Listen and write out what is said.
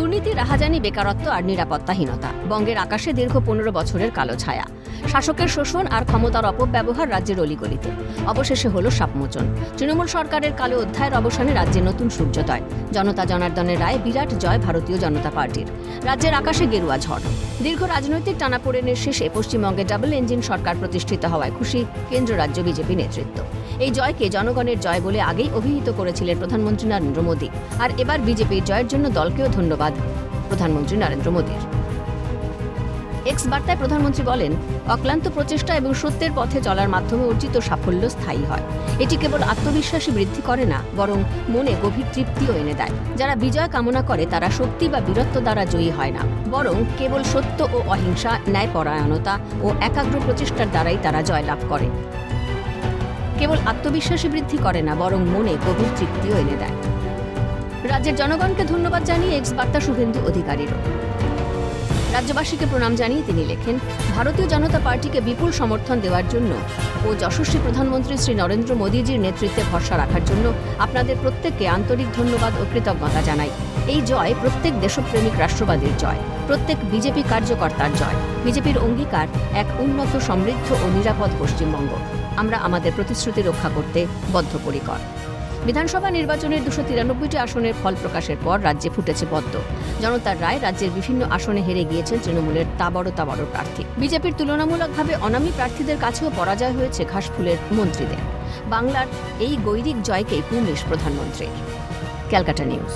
দুর্নীতি, রাহাজানি, বেকারত্ব আর নিরাপত্তাহীনতা বঙ্গের আকাশে দীর্ঘ 15 বছরের কালো ছায়া। শাসকের শোষণ আর ক্ষমতার অপব্যবহার রাজ্যের অলিগলিতে। অবশেষে হলো সাপমোচন। তৃণমূল সরকারের কালো অধ্যায়ের অবসানে রাজ্যে নতুন সূর্যোদয়। জনতা জনার্দনের রায় বিরাট জয় ভারতীয় জনতা পার্টির। রাজ্যের আকাশে গেরুয়া ঝড়। দীর্ঘ রাজনৈতিক টানাপোড়েনের শেষে পশ্চিমবঙ্গে ডাবল ইঞ্জিন সরকার প্রতিষ্ঠিত হওয়ায় খুশি কেন্দ্র রাজ্য বিজেপি নেতৃত্ব। এই জয়কে জনগণের জয় বলে আগেই অভিহিত করেছিলেন প্রধানমন্ত্রী নরেন্দ্র মোদী। আর এবার বিজেপির জয়ের জন্য দলকেও ধন্যবাদ প্রধানমন্ত্রী নরেন্দ্র মোদীর। এক্স বার্তায় প্রধানমন্ত্রী বলেন, অক্লান্ত প্রচেষ্টা এবং সত্যের পথে চলার মাধ্যমে অর্জিত সাফল্য স্থায়ী হয়। এটি কেবল আত্মবিশ্বাসী বৃদ্ধি করে না, বরং মনে গভীর তৃপ্তিও এনে দেয়। যারা বিজয় কামনা করে তারা শক্তি বা বীরত্ব দ্বারা জয়ী হয় না, বরং কেবল সত্য ও অহিংসা, ন্যায়পরায়ণতা ও একাগ্র প্রচেষ্টার দ্বারাই তারা জয়লাভ করে। কেবল আত্মবিশ্বাসী বৃদ্ধি করে না, বরং মনে গভীর তৃপ্তিও এনে দেয়। রাজ্যের জনগণকে ধন্যবাদ জানিয়ে এক্স বার্তা শুভেন্দু অধিকারীরও। রাজ্যবাসীকে প্রণাম জানিয়ে তিনি লেখেন, ভারতীয় জনতা পার্টিকে বিপুল সমর্থন দেওয়ার জন্য ও যশস্বী প্রধানমন্ত্রী শ্রী নরেন্দ্র মোদীজির নেতৃত্বে ভরসা রাখার জন্য আপনাদের প্রত্যেককে আন্তরিক ধন্যবাদ ও কৃতজ্ঞতা জানাই। এই জয় প্রত্যেক দেশপ্রেমিক রাষ্ট্রবাদীর জয়, প্রত্যেক বিজেপি কার্যকর্তার জয়। বিজেপির অঙ্গীকার এক উন্নত, সমৃদ্ধ ও নিরাপদ পশ্চিমবঙ্গ। আমরা আমাদের প্রতিশ্রুতি রক্ষা করতে বদ্ধপরিকর। বিধানসভা নির্বাচনের 293টি আসনের ফল প্রকাশের পর রাজ্যে ফুটেছে পদ্ম। জনতার রায় রাজ্যের বিভিন্ন আসনে হেরে গিয়েছেন তৃণমূলের তাবড় প্রার্থী। বিজেপির তুলনামূলকভাবে অনামী প্রার্থীদের কাছেও পরাজয় হয়েছে ঘাসফুলের মন্ত্রীদের। বাংলার এই গৈরিক জয়কেই কুর্নিশ প্রধানমন্ত্রীর। ক্যালকাটা নিউজ।